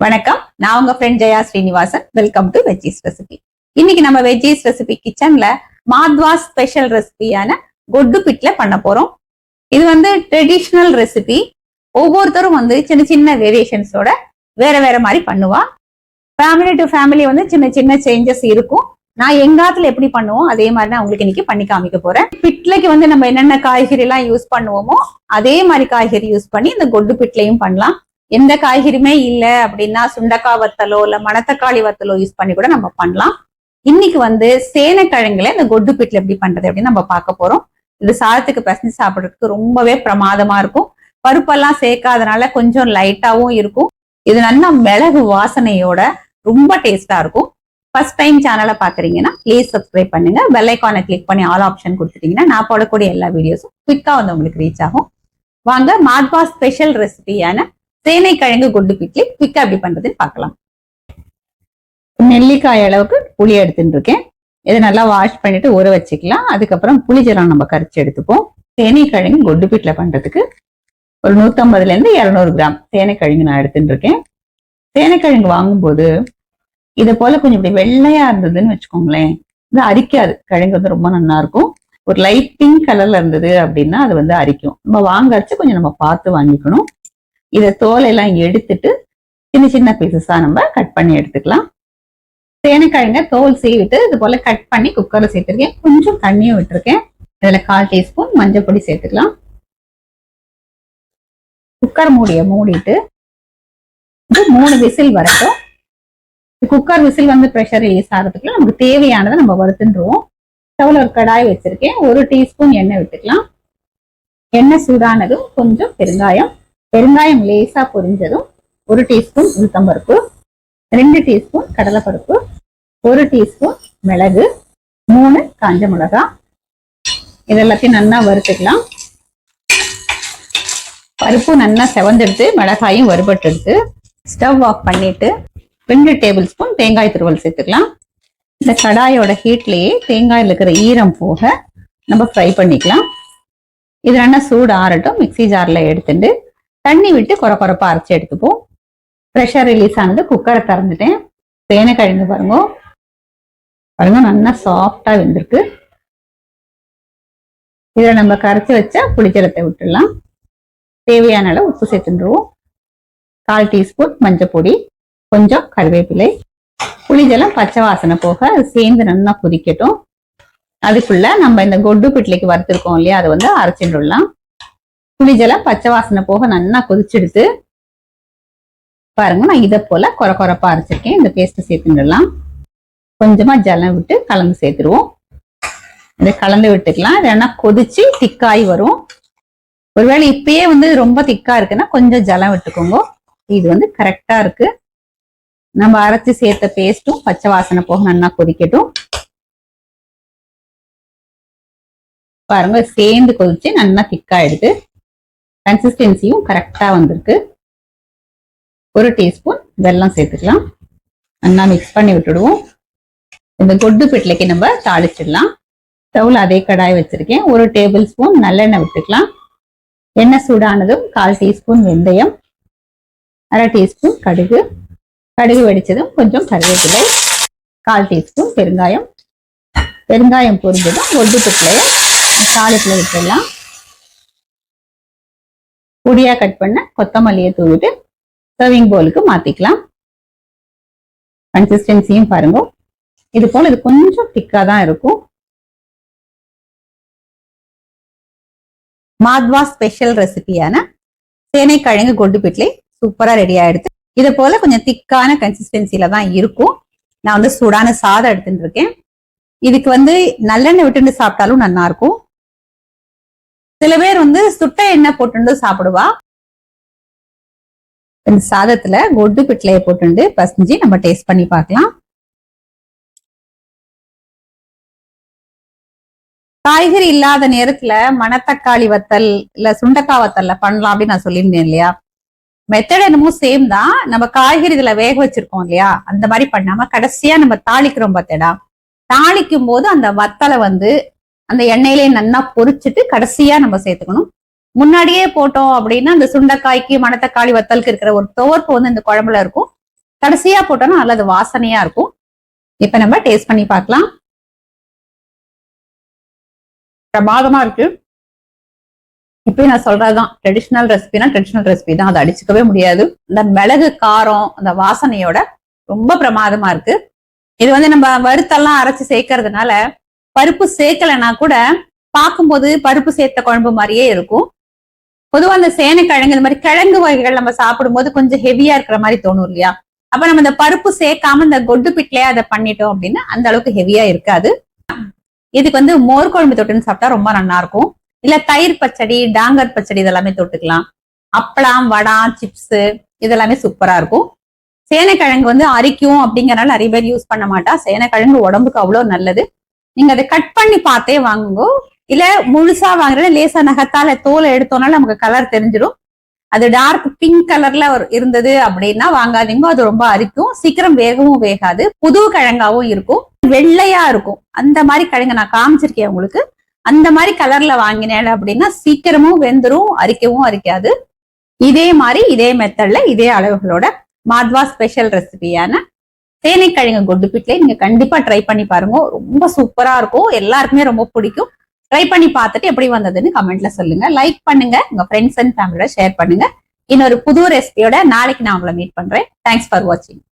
வணக்கம், நான் உங்க friend Jaya Srinivasan. Welcome to veggies recipe. இன்னைக்கு நம்ம வெஜ்ஜீஸ் ரெசிபி கிச்சன்ல மாத்வாஸ் ஸ்பெஷல் ரெசிபியான கொட்டு பிட்ல பண்ண போறோம். இது ட்ரெடிஷ்னல் ரெசிபி. ஒவ்வொருத்தரும் சின்ன சின்ன வேரியேஷன்ஸோட வேற வேற மாதிரி பண்ணுவா. ஃபேமிலி டு ஃபேமிலி சின்ன சின்ன சேஞ்சஸ் இருக்கும். நான் எங்காத்துல எப்படி பண்ணுவோம் அதே மாதிரி நான் உங்களுக்கு இன்னைக்கு பண்ணி காமிக்க போறேன். பிட்லைக்கு நம்ம என்னென்ன காய்கறி எல்லாம் யூஸ் பண்ணுவோமோ அதே மாதிரி காய்கறி யூஸ் பண்ணி இந்த கொட்டு பிட்லையும் பண்ணலாம். எந்த காய்கறியுமே இல்லை அப்படின்னா சுண்டக்காய் வத்தலோ இல்ல மணத்தக்காளி வத்தலோ யூஸ் பண்ணி கூட நம்ம பண்ணலாம். இன்னைக்கு சேனைக்கிழங்குல இந்த கொட்டு பிட்ல எப்படி பண்றது அப்படின்னு நம்ம பார்க்க போறோம். இது சாதத்துக்கு பிசைஞ்சு சாப்பிடுறதுக்கு ரொம்பவே பிரமாதமா இருக்கும். பருப்பெல்லாம் சேர்க்காதனால கொஞ்சம் லைட்டாவும் இருக்கும். இது நல்லா மிளகு வாசனையோட ரொம்ப டேஸ்டா இருக்கும். ஃபர்ஸ்ட் டைம் சேனலை பாக்குறீங்கன்னா ப்ளீஸ் சப்ஸ்கிரைப் பண்ணுங்க. பெல் ஐகானை கிளிக் பண்ணி ஆல் ஆப்ஷன் கொடுத்துட்டீங்கன்னா நான் போடக்கூடிய எல்லா வீடியோஸும் குயிக்கா உங்களுக்கு ரீச் ஆகும். வாங்க மாத்வா ஸ்பெஷல் ரெசிபியான சேனைக்கிழங்கு கொட்டு பிட்லி குயிக்கா எப்படி பண்றதுன்னு பார்க்கலாம். நெல்லிக்காய் அளவுக்கு புளி எடுத்துட்டு இருக்கேன். இதை நல்லா வாஷ் பண்ணிட்டு ஊற வச்சுக்கலாம். அதுக்கப்புறம் புளிஜலம் நம்ம கரைச்சி எடுத்துப்போம். சேனைக்கிழங்கு கொட்டு பிட்ல பண்றதுக்கு ஒரு 150 இருந்து 200 கிராம் சேனைக்கிழங்கு நான் எடுத்துட்டு இருக்கேன். சேனைக்கிழங்கு வாங்கும்போது இதை போல கொஞ்சம் இப்படி வெள்ளையா இருந்ததுன்னு வச்சுக்கோங்களேன், இது அரிக்காது. கிழங்கு ரொம்ப நல்லா இருக்கும். ஒரு லைட் பிங்க் கலர்ல இருந்தது அப்படின்னா அது அரிக்கும். நம்ம வாங்கறச்சு கொஞ்சம் நம்ம பார்த்து வாங்கிக்கணும். இதை தோலெல்லாம் எடுத்துட்டு சின்ன சின்ன பீசஸா நம்ம கட் பண்ணி எடுத்துக்கலாம். சேனைக்கிழங்க தோல் சீவிட்டு இது போல கட் பண்ணி குக்கர்ல சேர்த்திருக்கேன். கொஞ்சம் தண்ணியும் விட்டுருக்கேன். இதுல 1/4 டீஸ்பூன் மஞ்சள் பொடி சேர்த்துக்கலாம். குக்கர் மூடிட்டு 3 விசில் வரட்டும். குக்கர் விசில் ப்ரெஷர் ரிலீஸ் ஆகிறதுக்குள்ள நமக்கு தேவையானதை நம்ம வறுத்துருவோம். ஸ்டவ்ல ஒரு கடாய் வச்சிருக்கேன். 1 டீஸ்பூன் எண்ணெய் விட்டுக்கலாம். எண்ணெய் சூடானதும் கொஞ்சம் பெருங்காயம் லேசா பொரிஞ்சதும் 1 டீஸ்பூன் உளுத்தம்பருப்பு, 2 டீஸ்பூன் கடலைப்பருப்பு, 1 டீஸ்பூன் மிளகு, 3 காஞ்ச மிளகாய், இதெல்லாத்தையும் நல்லா வறுத்துக்கலாம். பருப்பு நல்லா செவந்தெடுத்து மிளகாயும் வறுபட்டு எடுத்து ஸ்டவ் ஆஃப் பண்ணிட்டு 2 டேபிள் ஸ்பூன் தேங்காய் துருவல் சேர்த்துக்கலாம். இந்த கடாயோட ஹீட்லயே தேங்காயில் இருக்கிற ஈரம் போக நம்ம ஃப்ரை பண்ணிக்கலாம். இது நல்லா சூடு ஆறட்டும். மிக்சி ஜார்ல எடுத்துட்டு தண்ணி விட்டு கொரப்பா அரைச்சி எடுத்துப்போம். ப்ரெஷர் ரிலீஸ் ஆனது குக்கரை திறந்துட்டேன். சேனைக்கிழங்கு பாருங்க நல்லா சாஃப்டா வெந்திருக்கு. இதை நம்ம கரைச்சி வச்சா புளிஜலத்தை விட்டுடலாம். தேவையான அளவு உப்பு சேர்த்துருவோம். 1/4 டீஸ்பூன் மஞ்சள் பொடி, கொஞ்சம் கருவேப்பிலை. புளிஜலம் பச்சை வாசனை போக அது சேர்ந்து நல்லா கொதிக்கட்டும். அதுக்குள்ள நம்ம இந்த கொட்டு பிட்லைக்கு வறுத்துருக்கோம் இல்லையா, அதை அரைச்சிடலாம். புளிஜலம் பச்சை வாசனை போக நல்லா கொதிச்செடுத்து பாருங்க, நான் இதை போல கொரப்பா அரைச்சிருக்கேன். இந்த பேஸ்ட் சேர்த்துடலாம். கொஞ்சமா ஜலம் விட்டு கலந்து சேர்த்துருவோம். இதை கலந்து விட்டுக்கலாம். இல்லைன்னா கொதிச்சு திக்காய் வரும். ஒருவேளை இப்பயே ரொம்ப திக்கா இருக்குன்னா கொஞ்சம் ஜலம் விட்டுக்கோங்க. இது கரெக்டா இருக்கு. நம்ம அரைச்சு சேர்த்த பேஸ்ட்டும் பச்சை வாசனை போக நல்லா கொதிக்கட்டும். பாருங்க சேர்ந்து கொதிச்சு நல்லா திக்கா எடுத்து கன்சிஸ்டன்சியும் கரெக்டா வந்திருக்கு. 1 டீஸ்பூன் வெல்லம் சேர்த்துக்கலாம். நல்லா மிக்ஸ் பண்ணி விட்டுடுவோம். இந்த கொட்டு பிட்லைக்கு நம்ம தாளிச்சிடலாம். ஸ்டவ்ல அதே கடாய் வச்சிருக்கேன். 1 டேபிள் ஸ்பூன் நல்லெண்ணெய் விட்டுக்கலாம். எண்ணெய் சூடானதும் 1/4 டீஸ்பூன் வெந்தயம், 1/2 டீஸ்பூன் கடுகு வெடிச்சதும் கொஞ்சம் கருவேப்பிலை, 1/4 டீஸ்பூன் பெருங்காயம் பொரிஞ்சதும் கொட்டு பிட்லைய தாளிப்புல விட்டுடலாம். பொடியா கட் பண்ண கொத்தமல்லியை தூவிட்டு சர்விங் பவுலுக்கு மாத்திக்கலாம். கன்சிஸ்டன்சியும் பாருங்க, இது கொஞ்சம் திக்கா தான் இருக்கும். மாத்வா ஸ்பெஷல் ரெசிபியான சேனைக்கிழங்கு கொட்டு பிட்லை சூப்பரா ரெடி ஆயிடுது. இது போல கொஞ்சம் திக்கான கன்சிஸ்டன்சில தான் இருக்கும். நான் சூடான சாதம் எடுத்துட்டு இருக்கேன். இதுக்கு நல்லெண்ணெய் விட்டுட்டு சாப்பிட்டாலும் நல்லா இருக்கும். சில பேர் சுட்ட எண்ணெய் போட்டு சாப்பிடுவா. இந்த சாதத்துல கொட்டு பிட்லைய போட்டு பசஞ்சு நம்ம டேஸ்ட் பண்ணி பார்க்கலாம். காய்கறி இல்லாத நேரத்துல மணத்தக்காளி வத்தல் இல்ல சுண்டக்காய் வத்தல்ல பண்ணலாம் அப்படின்னு நான் சொல்லியிருந்தேன் இல்லையா. மெத்தட் என்னமோ சேம் தான். நம்ம காய்கறி இதுல வேக வச்சிருக்கோம் இல்லையா, அந்த மாதிரி பண்ணாம கடைசியா நம்ம தாளிக்கிறோம் பார்த்தேடா. தாளிக்கும் போது அந்த வத்தலை அந்த எண்ணெயிலே நல்லா பொரிச்சுட்டு கடைசியா நம்ம சேர்த்துக்கணும். முன்னாடியே போட்டோம் அப்படின்னா அந்த சுண்டைக்காய்க்கு மணத்தக்காளி வத்தலுக்கு இருக்கிற ஒரு துவர்ப்பு இந்த குழம்புல இருக்கும். கடைசியா போட்டோம்னா நல்லது வாசனையா இருக்கும். இப்ப நம்ம டேஸ்ட் பண்ணி பார்க்கலாம். பிரமாதமா இருக்கு. இப்பயும் நான் சொல்றதுதான், ட்ரெடிஷனல் ரெசிபினா ட்ரெடிஷனல் ரெசிபி தான், அதை அடிச்சுக்கவே முடியாது. இந்த மிளகு காரம் அந்த வாசனையோட ரொம்ப பிரமாதமா இருக்கு. இது வந்து நம்ம வறுத்தெல்லாம் அரைச்சு சேர்க்கறதுனால பருப்பு சேர்க்கலைன்னா கூட பார்க்கும்போது பருப்பு சேர்த்த குழம்பு மாதிரியே இருக்கும். பொதுவா அந்த சேனைக்கிழங்கு இந்த மாதிரி கிழங்கு வகைகள் நம்ம சாப்பிடும்போது கொஞ்சம் ஹெவியா இருக்கிற மாதிரி தோணும் இல்லையா? அப்ப நம்ம இந்த பருப்பு சேர்க்காம இந்த கொட்டு பிட்லயே அதை பண்ணிட்டோம் அப்படின்னா அந்த அளவுக்கு ஹெவியா இருக்காது. இதுக்கு வந்து மோர் குழம்பு தொட்டுன்னு சாப்பிட்டா ரொம்ப நல்லா இருக்கும். இல்ல தயிர் பச்சடி, டாங்கர் பச்சடி இதெல்லாமே தொட்டுக்கலாம். அப்பளம், வடா, சிப்ஸ் இதெல்லாமே சூப்பரா இருக்கும். சேனைக்கிழங்கு வந்து அரிக்கும் அப்படிங்கறனால நிறைய பேர் யூஸ் பண்ண மாட்டா. சேனைக்கிழங்கு உடம்புக்கு அவ்வளவு நல்லது. நீங்க அதை கட் பண்ணி பார்த்தே வாங்குங்க. இல்ல முழுசா வாங்குறது, லேசா நகத்தால தோலை எடுத்தோம்னால நமக்கு கலர் தெரிஞ்சிடும். அது டார்க் பிங்க் கலர்ல இருந்தது அப்படின்னா வாங்காதீங்க, அது ரொம்ப அரிக்கும். சீக்கிரம் வேகவும் வேகாது. புது கிழங்காவும் இருக்கும், வெள்ளையா இருக்கும். அந்த மாதிரி கிழங்கு நான் காமிச்சிருக்கேன் உங்களுக்கு. அந்த மாதிரி கலர்ல வாங்கினேன் அப்படின்னா சீக்கிரமும் வெந்துரும், அரிக்கவும் அரிக்காது. இதே மாதிரி இதே மெத்தட்ல இதே அளவுகளோட மாத்வா ஸ்பெஷல் ரெசிபியான சேனைக்கிழங்கு கொட்டு பிட்ல நீங்க கண்டிப்பா ட்ரை பண்ணி பாருங்க. ரொம்ப சூப்பரா இருக்கும், எல்லாருக்குமே ரொம்ப பிடிக்கும். ட்ரை பண்ணி பார்த்துட்டு எப்படி வந்ததுன்னு கமெண்ட்ல சொல்லுங்க. லைக் பண்ணுங்க, உங்க ஃப்ரெண்ட்ஸ் அண்ட் ஃபேமிலியோட ஷேர் பண்ணுங்க. இன்னொரு புது ரெசிபியோட நாளைக்கு நான் உங்களை மீட் பண்றேன். தேங்க்ஸ் ஃபார் வாட்சிங்.